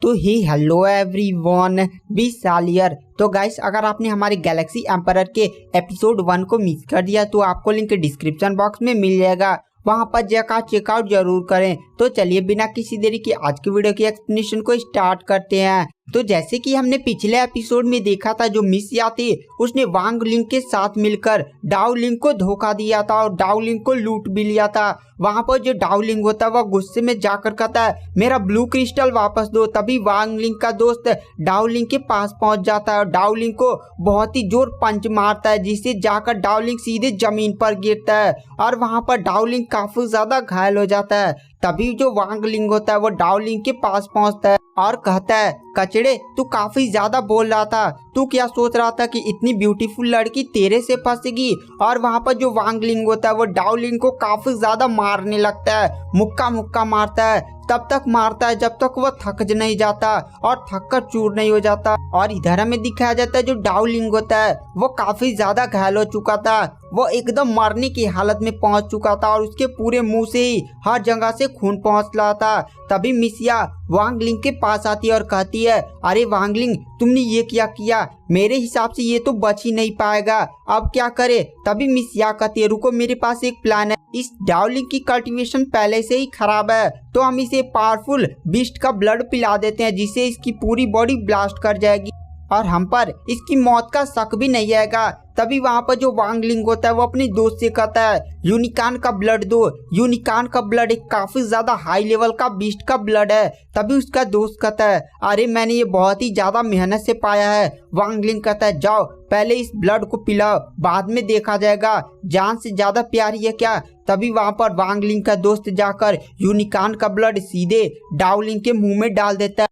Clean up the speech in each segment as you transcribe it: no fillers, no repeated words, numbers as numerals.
तो ही hello everyone, B Saliyar. तो guys, अगर आपने हमारे गैलेक्सी एम्परर के एपिसोड 1 को मिस कर दिया तो आपको लिंक डिस्क्रिप्शन बॉक्स में मिल जाएगा, वहां पर जाकर चेकआउट जरूर करें। तो चलिए बिना किसी देरी के आज की वीडियो की एक्सप्लेनेशन को स्टार्ट करते हैं। तो जैसे कि हमने पिछले एपिसोड में देखा था, जो मिसिया थी उसने वांग लिंग के साथ मिलकर डाउ लिंग को धोखा दिया था और डाउ लिंग को लूट भी लिया था। वहां पर जो डाउ लिंग होता है वह गुस्से में जाकर कहता है मेरा ब्लू क्रिस्टल वापस दो। तभी वांग लिंग का दोस्त डाउ लिंग के पास पहुंच जाता है और डाउ लिंग को बहुत ही जोर पंच मारता है, जिससे जाकर डाउ लिंग सीधे जमीन पर गिरता है और वहां पर डाउ लिंग काफी ज्यादा घायल हो जाता है। तभी जो वांग लिंग होता है वो डाउ लिंग के पास पहुंचता है और कहता है कचड़े, तू काफी ज्यादा बोल रहा था, तू क्या सोच रहा था कि इतनी ब्यूटीफुल लड़की तेरे से फंसेगी। और वहां पर जो वांग लिंग होता है वो डाउ लिंग को काफी ज्यादा मारने लगता है, मुक्का मुक्का मारता है, तब तक मारता है जब तक वह थक नहीं जाता और थक कर चूर नहीं हो जाता। और इधर हमें दिखाया जाता है जो डाउ लिंग होता है वो काफी ज्यादा घायल हो चुका था, वो एकदम मरने की हालत में पहुंच चुका था और उसके पूरे मुंह से ही हर जगह से खून पहुंच रहा था। तभी मिसिया वांग लिंग के पास आती है और कहती है अरे वांग लिंग, तुमने ये क्या किया, मेरे हिसाब से ये तो बच ही नहीं पाएगा, अब क्या करे। तभी मिसिया कहती है रुको, मेरे पास एक प्लान है। इस डाउ लिंग की कल्टीवेशन पहले से ही खराब है, तो हम इसे पावरफुल बीस्ट का ब्लड पिला देते हैं, जिससे इसकी पूरी बॉडी ब्लास्ट कर जाएगी और हम पर इसकी मौत का शक भी नहीं आएगा। तभी वहां पर जो वांग लिंग होता है वो अपने दोस्त से कहता है यूनिकॉर्न का ब्लड दो। यूनिकॉर्न का ब्लड एक काफी ज्यादा हाई लेवल का बीस्ट का ब्लड है। तभी उसका दोस्त कहता है अरे मैंने ये बहुत ही ज्यादा मेहनत से पाया है। वांग लिंग कहता है जाओ पहले इस ब्लड को पिलाओ, बाद में देखा जाएगा, जान से ज्यादा प्यारी है क्या। तभी वहां पर वांग लिंग का दोस्त जाकर यूनिकॉर्न का ब्लड सीधे डाउ लिंग के मुंह में डाल देता है।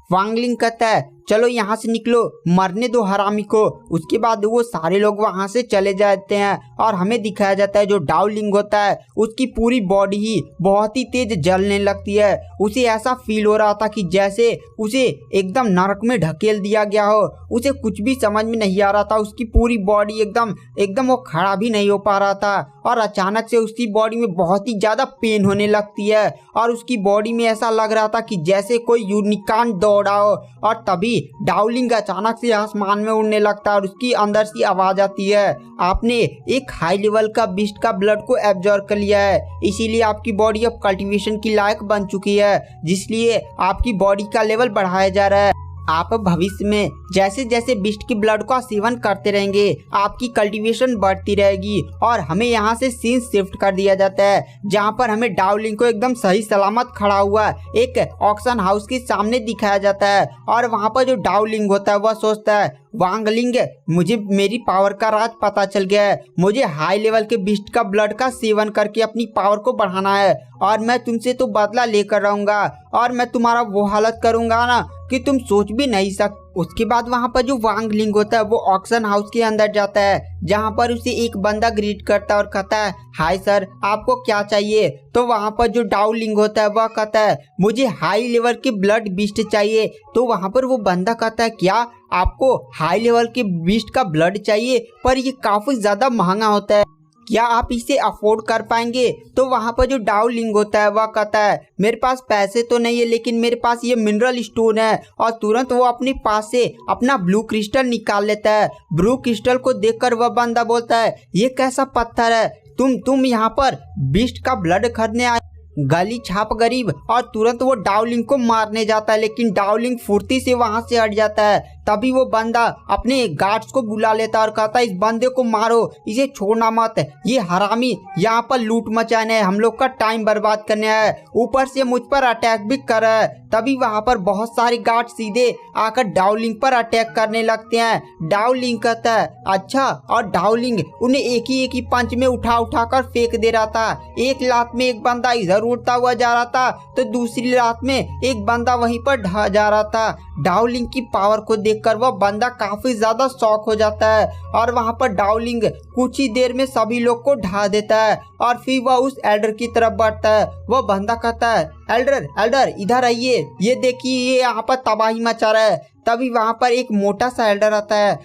वांग लिंग कहता है चलो यहाँ से निकलो, मरने दो हरामी को। उसके बाद वो सारे लोग वहाँ से चले जाते हैं और हमें दिखाया जाता है जो डाउ लिंग होता है उसकी पूरी बॉडी ही बहुत ही तेज जलने लगती है। उसे ऐसा फील हो रहा था कि जैसे उसे एकदम नरक में ढकेल दिया गया हो। उसे कुछ भी समझ में नहीं आ रहा था, उसकी पूरी बॉडी एकदम वो खड़ा भी नहीं हो पा रहा था और अचानक से उसकी बॉडी में बहुत ही ज्यादा पेन होने लगती है और उसकी बॉडी में ऐसा लग रहा था कि जैसे कोई यूनिकॉर्न दौड़ा हो। और तभी डाउ लिंग अचानक से आसमान में उड़ने लगता है और उसकी अंदर से आवाज आती है आपने एक हाई लेवल का बीस्ट का ब्लड को एब्जॉर्ब कर लिया है, इसीलिए आपकी बॉडी अब कल्टीवेशन की लायक बन चुकी है, जिसलिए आपकी बॉडी का लेवल बढ़ाया जा रहा है। आप भविष्य में जैसे जैसे बीस्ट के ब्लड का सेवन करते रहेंगे आपकी कल्टीवेशन बढ़ती रहेगी। और हमें यहाँ से सीन शिफ्ट कर दिया जाता है, जहाँ पर हमें डाउ लिंग को एकदम सही सलामत खड़ा हुआ एक ऑक्शन हाउस के सामने दिखाया जाता है। और वहाँ पर जो डाउ लिंग होता है वह सोचता है वांग लिंग, मुझे मेरी पावर का राज पता चल गया है, मुझे हाई लेवल के बीस्ट का ब्लड का सेवन करके अपनी पावर को बढ़ाना है और मैं तुमसे तो बदला लेकर रहूंगा और मैं तुम्हारा वो हालत करूंगा ना कि तुम सोच भी नहीं सकते। उसके बाद वहां पर जो वांग लिंग होता है वो ऑक्शन हाउस के अंदर जाता है, जहां पर उसे एक बंदा ग्रीट करता है और कहता है हाय सर, आपको क्या चाहिए। तो वहां पर जो डाउ लिंग होता है वह कहता है मुझे हाई लेवल के ब्लड बीस्ट चाहिए। तो वहां पर वो बंदा कहता है क्या आपको हाई लेवल के बीस्ट का ब्लड चाहिए, पर ये काफी ज्यादा महंगा होता है, क्या आप इसे अफोर्ड कर पाएंगे। तो वहां पर जो डाउ लिंग होता है वह कहता है मेरे पास पैसे तो नहीं है, लेकिन मेरे पास ये मिनरल स्टोन है। और तुरंत वो अपने पास से अपना ब्लू क्रिस्टल निकाल लेता है। ब्लू क्रिस्टल को देखकर वह बंदा बोलता है ये कैसा पत्थर है, तुम यहाँ पर बीस्ट का ब्लड खरीदने आए, गली छाप गरीब। और तुरंत वो डाउ लिंग को मारने जाता है, लेकिन डाउ लिंग फुर्ती से वहां से हट जाता है। तभी वो बंदा अपने गार्ड्स को बुला लेता है और कहता है इस बंदे को मारो, इसे छोड़ना मत, ये हरामी यहाँ पर लूट मचाने है, हम लोग का टाइम बर्बाद करने है, ऊपर से मुझ पर अटैक भी कर रहा है। तभी वहां पर बहुत सारे गार्ड सीधे आकर डाउ लिंग पर अटैक करने लगते हैं। डाउ लिंग कहता है अच्छा, और डाउ लिंग उन्हें एक ही पंच में उठा कर फेंक दे रहा था। एक लात में एक बंदा इधर उड़ता हुआ जा रहा था तो दूसरी लात में एक बंदा वहीं पर ढह जा रहा था। डाउ लिंग की पावर को देखकर वह बंदा काफी ज्यादा शॉक हो जाता है और वहां पर डाउ लिंग कुछ ही देर में सभी लोग को ढा देता है और फिर वह उस एल्डर की तरफ बढ़ता है। वह बंदा कहता है एल्डर इधर आइए, ये देखिए ये यहाँ पर तबाही मचा रहा है। तभी वहां पर एक मोटा सा एल्डर आता है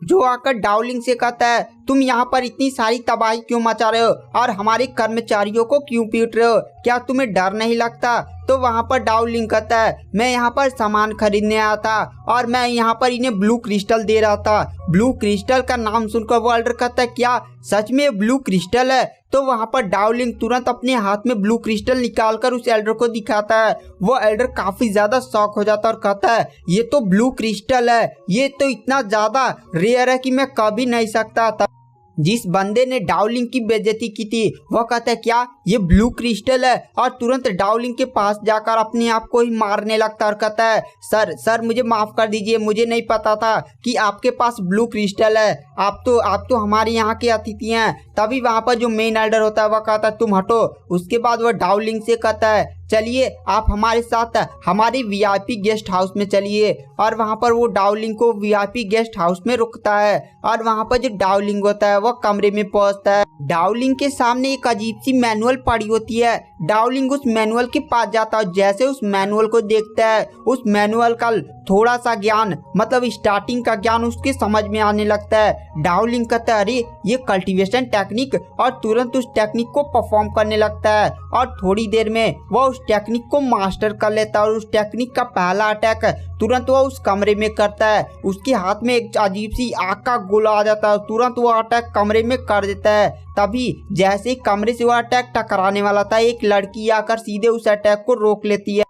जो आकर डाउ लिंग से कहता है तुम यहाँ पर इतनी सारी तबाही क्यों मचा रहे हो और हमारे कर्मचारियों को क्यों पीट रहे हो, क्या तुम्हें डर नहीं लगता। तो वहाँ पर डाउलिंग कहता है मैं यहाँ पर सामान खरीदने आया था और मैं यहाँ पर इन्हें ब्लू क्रिस्टल दे रहा था। ब्लू क्रिस्टल का नाम सुनकर वो एल्डर कहता है क्या सच में ब्लू क्रिस्टल है। तो वहाँ पर डाउलिंग तुरंत अपने हाथ में ब्लू क्रिस्टल निकालकर उस एल्डर को दिखाता है। वो एल्डर काफी ज्यादा शॉक हो जाता है और कहता है ये तो ब्लू क्रिस्टल है, ये तो इतना ज्यादा रेयर है कि मैं कभी नहीं सकता था। जिस बंदे ने डाउलिंग की बेइज्जती की थी वो कहता है क्या ये ब्लू क्रिस्टल है, और तुरंत डाउलिंग के पास जाकर अपने आप को ही मारने लगता और कहता है सर मुझे माफ कर दीजिए, मुझे नहीं पता था कि आपके पास ब्लू क्रिस्टल है, आप तो हमारे यहाँ के अतिथि हैं। तभी वहाँ पर जो मेन एल्डर होता है वह कहता है तुम हटो। उसके बाद वह डाउलिंग से कहता है चलिए आप हमारे साथ हमारे वीआईपी गेस्ट हाउस में चलिए, और वहाँ पर वो डाउलिंग को वीआईपी गेस्ट हाउस में रुकता है। और वहाँ पर जो डाउलिंग होता है वो कमरे में पहुँचता है। डाउलिंग के सामने एक अजीब सी मैनुअल पड़ी होती है। डाउलिंग उस मैनुअल के पास जाता है, जैसे उस मैनुअल को देखता है उस मैनुअल का थोड़ा सा ज्ञान मतलब स्टार्टिंग का ज्ञान उसके समझ में आने लगता है। डाउलिंग कहता है अरे ये कल्टीवेशन टेक्निक, और तुरंत उस टेक्निक को परफॉर्म करने लगता है और थोड़ी देर में वह उस टेक्निक को मास्टर कर लेता है और उस टेक्निक का पहला अटैक तुरंत वह उस कमरे में करता है। उसके हाथ में एक अजीब सी आग का गोला आ जाता है, तुरंत वो अटैक कमरे में कर देता है। तभी जैसे ही कमरे से वो अटैक टकराने वाला था एक लड़की आकर सीधे उस अटैक को रोक लेती है,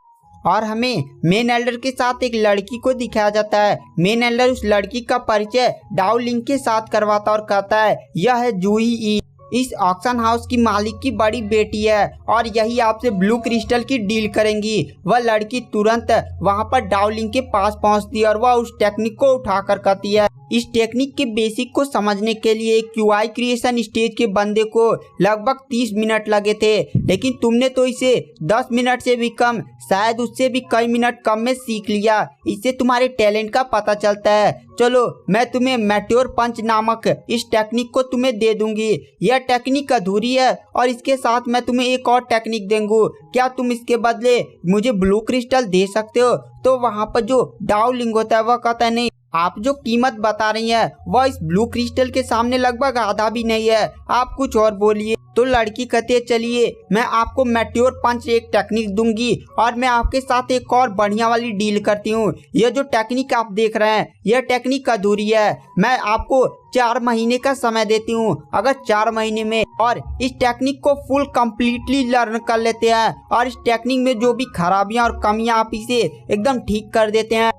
और हमें मेन एल्डर के साथ एक लड़की को दिखाया जाता है। मेन एल्डर उस लड़की का परिचय डाउलिंग के साथ करवाता और कहता है यह है जूही ई, इस ऑक्शन हाउस की मालिक की बड़ी बेटी है और यही आपसे ब्लू क्रिस्टल की डील करेंगी। वह लड़की तुरंत वहां पर डाउलिंग के पास पहुंचती है और वह उस टेक्निक को उठाकर कहती है इस टेक्निक के बेसिक को समझने के लिए क्यूआई क्रिएशन स्टेज के बंदे को लगभग 30 मिनट लगे थे, लेकिन तुमने तो इसे 10 मिनट से भी कम, शायद उससे भी कई मिनट कम में सीख लिया। इससे तुम्हारे टैलेंट का पता चलता है। चलो मैं तुम्हें मैट्योर पंच नामक इस टेक्निक को तुम्हें दे दूंगी। यह टेक्निक अधूरी है और इसके साथ मैं तुम्हें एक और टेक्निक दूंगा, क्या तुम इसके बदले मुझे ब्लू क्रिस्टल दे सकते हो। तो वहाँ पर जो डाउलिंग होता है वह कहता है नहीं, आप जो कीमत बता रही हैं वह इस ब्लू क्रिस्टल के सामने लगभग आधा भी नहीं है, आप कुछ और बोलिए। तो लड़की कहती है चलिए मैं आपको मैट्योर पंच एक टेक्निक दूंगी और मैं आपके साथ एक और बढ़िया वाली डील करती हूँ। यह जो टेक्निक आप देख रहे हैं यह टेक्निक अधूरी है, मैं आपको 4 महीने का समय देती हूँ। अगर 4 महीने में और इस टेक्निक को फुल कंप्लीटली लर्न कर लेते हैं और इस टेक्निक में जो भी खराबियां और कमियां आप इसे एकदम ठीक कर देते हैं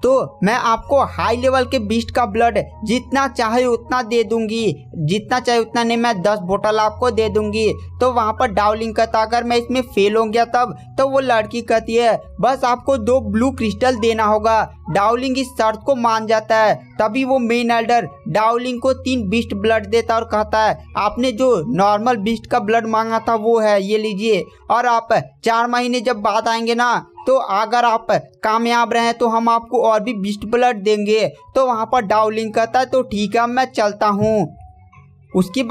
तो मैं आपको हाई लेवल के बीस्ट का ब्लड जितना चाहे उतना दे दूंगी, जितना चाहे उतना नहीं, मैं 10 बोतल आपको दे दूंगी। तो वहाँ पर डाउलिंग कहता अगर मैं इसमें फेल हो गया तब, तो वो लड़की कहती है बस आपको 2 ब्लू क्रिस्टल देना होगा। डाउलिंग इस शर्त को मान जाता है। तभी वो मेन एल्डर डाउलिंग को 3 बीस्ट ब्लड देता और कहता है आपने जो नॉर्मल बीस्ट का ब्लड मांगा था वो है, ये लीजिए, और आप 4 महीने जब बाद आएंगे ना तो अगर आप कामयाब रहे तो हम आपको और भी बीस्ट ब्लड देंगे। तो वहाँ पर डाउलिंग कहता है तो ठीक है मैं चलता हूँ। उसके बाद